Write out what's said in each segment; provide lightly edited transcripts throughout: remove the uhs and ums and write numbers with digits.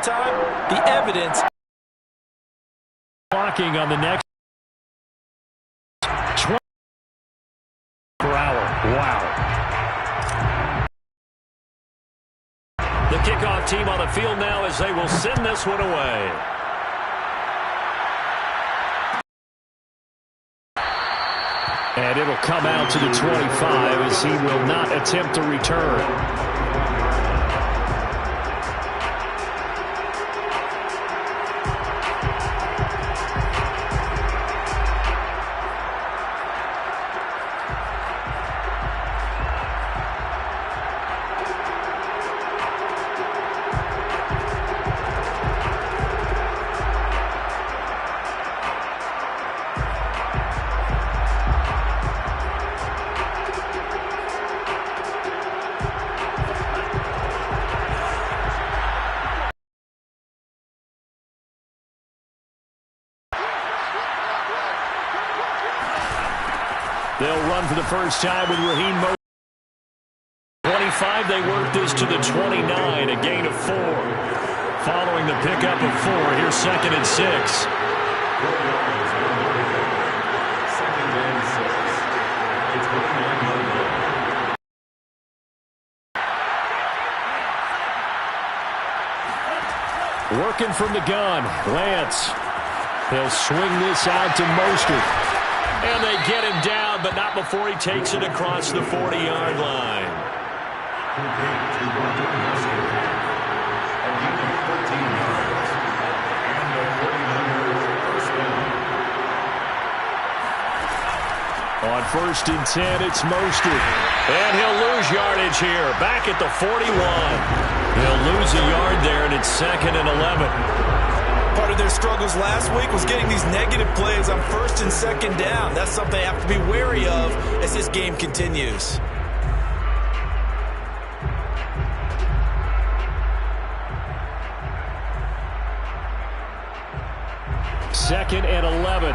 time, the evidence. Blocking on the next 20 per hour. Wow. The kickoff team on the field now as they will send this one away. And it'll come out to the 25 as he will not attempt to return. They'll run for the first time with Raheem Mostert. 25, they work this to the 29, a gain of 4. Following the pickup of 4, here's 2nd and 6. Working from the gun, Lance. He'll swing this out to Mostert. And they get him down, but not before he takes it across the 40-yard line. On 1st and 10, it's Mostert. And he'll lose yardage here, back at the 41. He'll lose a yard there, and it's 2nd and 11. Part of their struggles last week was getting these negative plays on 1st and 2nd down. That's something they have to be wary of as this game continues. Second and 11.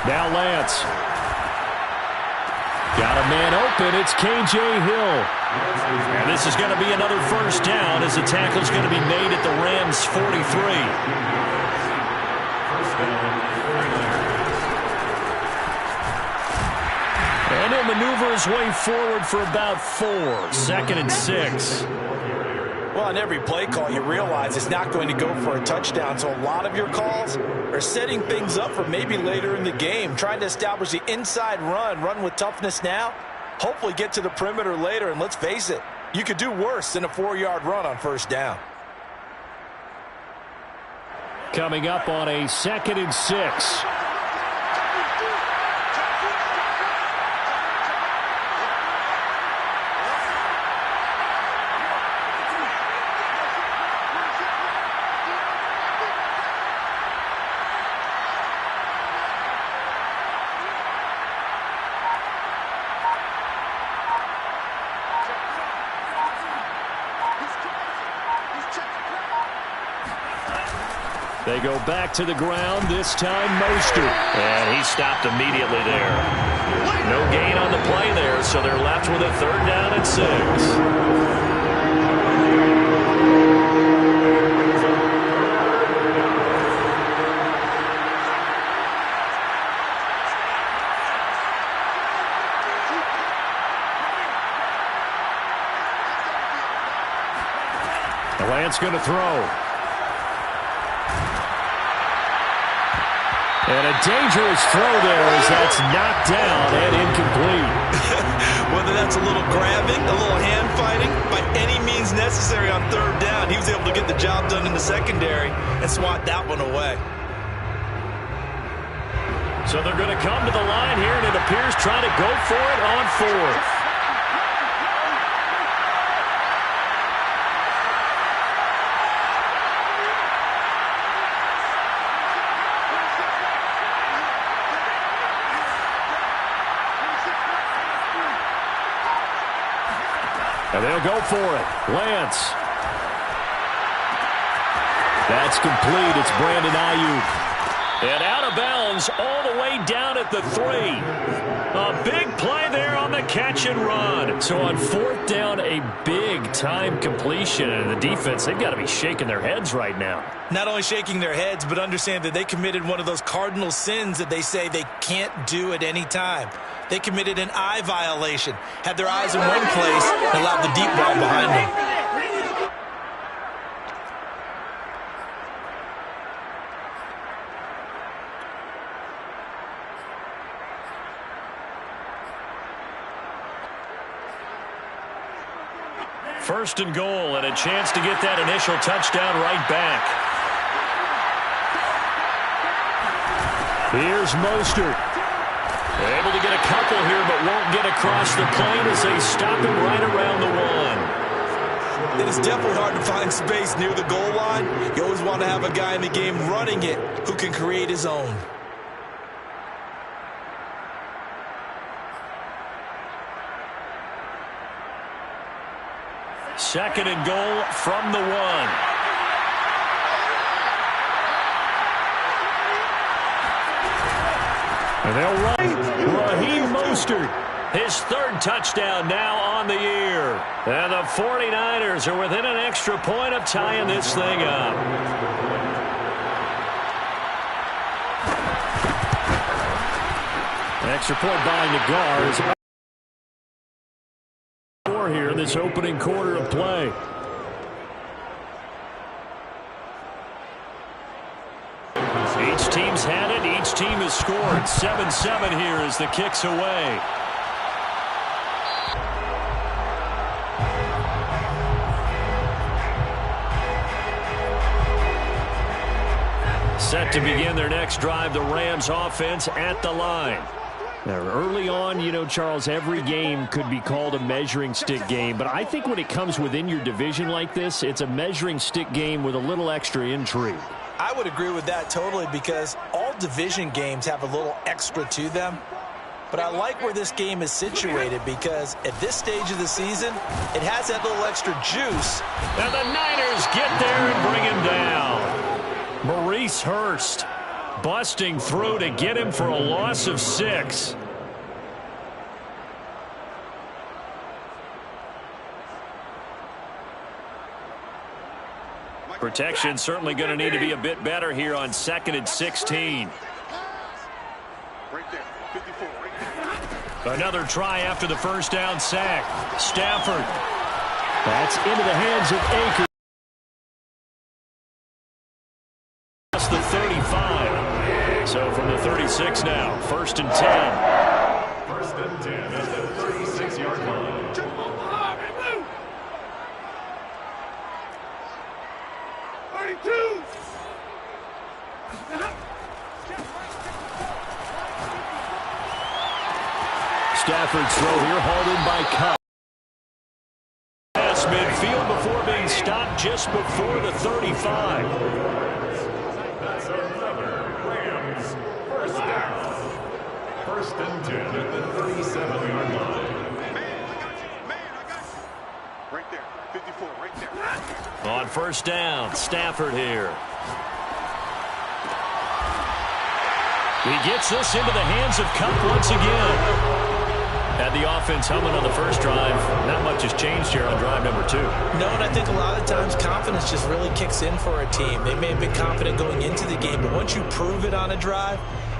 Now Lance. Got a man open. It's K.J. Hill. And this is going to be another first down as the tackle's going to be made at the Rams' 43. And he'll maneuver his way forward for about 4. 2nd and 6. Well, on every play call, you realize it's not going to go for a touchdown. So a lot of your calls are setting things up for maybe later in the game, trying to establish the inside run with toughness now, hopefully get to the perimeter later. And let's face it, you could do worse than a 4-yard run on 1st down. Coming up on a 2nd and 6. They go back to the ground, this time Mostert. And he stopped immediately there. No gain on the play there, so they're left with a 3rd down and 6. Lance going to throw. And a dangerous throw there as that's knocked down and incomplete. Whether that's a little grabbing, a little hand fighting, by any means necessary on 3rd down, he was able to get the job done in the secondary and swat that one away. So they're going to come to the line here, and it appears trying to go for it on 4th. And they'll go for it. Lance. That's complete. It's Brandon Ayuk. And out of bounds all the way down at the 3. A big play there on the catch and run. So on 4th down, a big-time completion. And the defense, they've got to be shaking their heads right now. Not only shaking their heads, but understand that they committed one of those cardinal sins that they say they can't do at any time. They committed an eye violation, had their eyes in one place, and allowed the deep ball behind them. First and goal, and a chance to get that initial touchdown right back. Here's Mostert. Able to get a couple here, but won't get across the plane as they stop him right around the 1. It is definitely hard to find space near the goal line. You always want to have a guy in the game running it who can create his own. Second and goal from the 1. And they'll run. Raheem Mostert, his 3rd touchdown now on the year. And the 49ers are within an extra point of tying this thing up. Extra point by Nagar here in this opening quarter of play. Each team's had it. Each team has scored. 7-7 here as the kick's away. Set to begin their next drive, the Rams offense at the line. Now, early on, you know, Charles, every game could be called a measuring stick game. But I think when it comes within your division like this, it's a measuring stick game with a little extra intrigue. I would agree with that totally because all division games have a little extra to them. But I like where this game is situated because at this stage of the season, it has that little extra juice. And the Niners get there and bring him down. Maurice Hurst busting through to get him for a loss of 6. Protection certainly going to need to be a bit better here on 2nd and 16. Right there, 54, right there. Another try after the first down sack. Stafford. That's into the hands of Akers. That's the 35. So from the 36 now, 1st and 10. 1st and 10 at the 36-yard line. Stafford's throw here hauled in by Cup. Pass midfield before being stopped just before the 35. That's another Rams 1st down. 1st and 10 at the 37-yard line. Man, I got you. Right there, 54, right there. On 1st down, Stafford here. He gets this into the hands of Cup once again. Had the offense humming on the first drive. Not much has changed here on drive number 2. No, and I think a lot of times confidence just really kicks in for a team. They may have been confident going into the game, but once you prove it on a drive,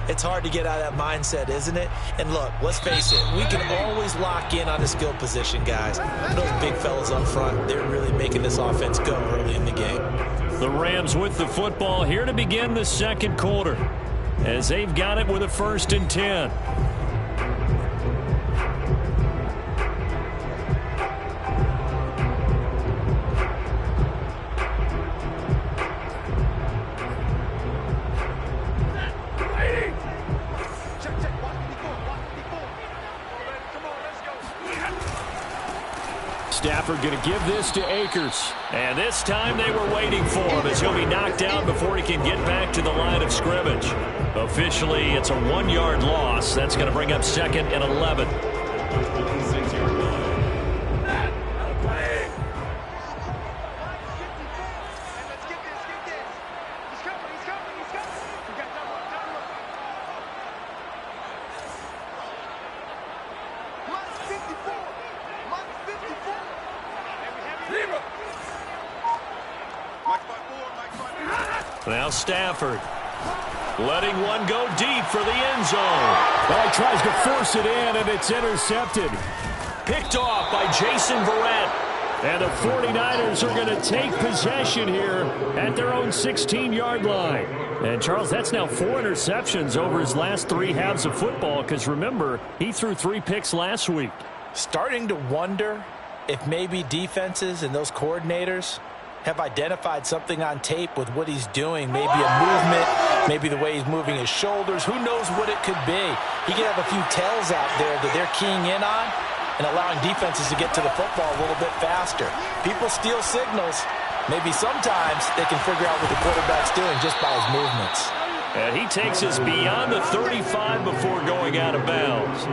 it's hard to get out of that mindset, isn't it? And look, let's face it, we can always lock in on a skill position, guys. But those big fellas up front, they're really making this offense go early in the game. The Rams with the football here to begin the 2nd quarter, as they've got it with a 1st and 10. Stafford going to give this to Akers. And this time they were waiting for him as he'll be knocked out before he can get back to the line of scrimmage. Officially, it's a 1-yard loss. That's going to bring up 2nd and 11. 6-yard line. Let's get this. He's coming. We got double time. Now Stafford. Letting one go deep for the end zone. Well, he tries to force it in, and it's intercepted. Picked off by Jason Verrett. And the 49ers are going to take possession here at their own 16-yard line. And, Charles, that's now 4 interceptions over his last 3 halves of football because, remember, he threw 3 picks last week. Starting to wonder if maybe defenses and those coordinators have identified something on tape with what he's doing. Maybe a movement, maybe the way he's moving his shoulders. Who knows what it could be? He could have a few tells out there that they're keying in on and allowing defenses to get to the football a little bit faster. People steal signals. Maybe sometimes they can figure out what the quarterback's doing just by his movements. And he takes us beyond the 35 before going out of bounds.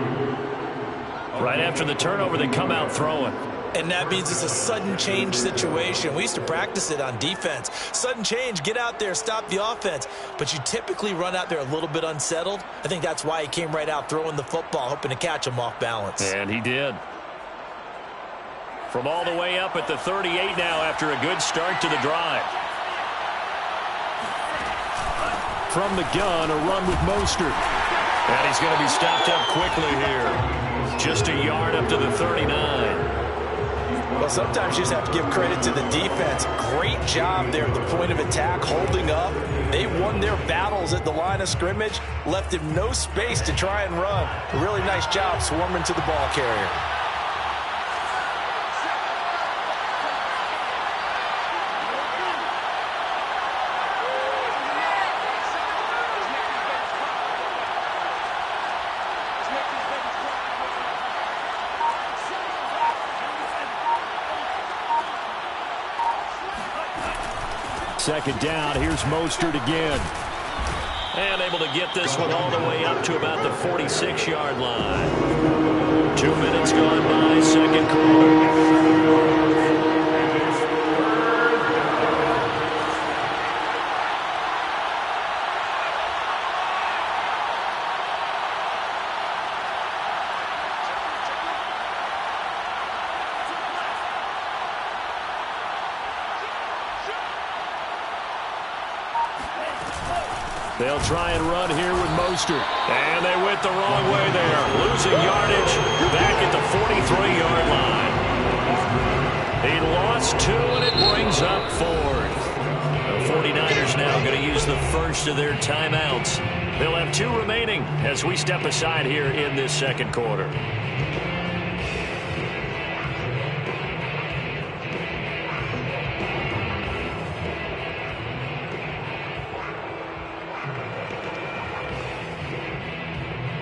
Right after the turnover, they come out throwing. And that means it's a sudden change situation. We used to practice it on defense. Sudden change, get out there, stop the offense. But you typically run out there a little bit unsettled. I think that's why he came right out throwing the football, hoping to catch him off balance. And he did. From all the way up at the 38 now after a good start to the drive. From the gun, a run with Mostert. And he's going to be stopped up quickly here. Just a yard up to the 39. Well, sometimes you just have to give credit to the defense. Great job there at the point of attack, holding up. They won their battles at the line of scrimmage, left him no space to try and run. A really nice job swarming to the ball carrier. Second down, here's Mostert again. And able to get this one all the way up to about the 46-yard line. 2 minutes gone by, second quarter. They'll try and run here with Mostert. And they went the wrong way there. Losing yardage back at the 43-yard line. He lost 2, and it brings up 4th. The 49ers now going to use the first of their timeouts. They'll have 2 remaining as we step aside here in this second quarter.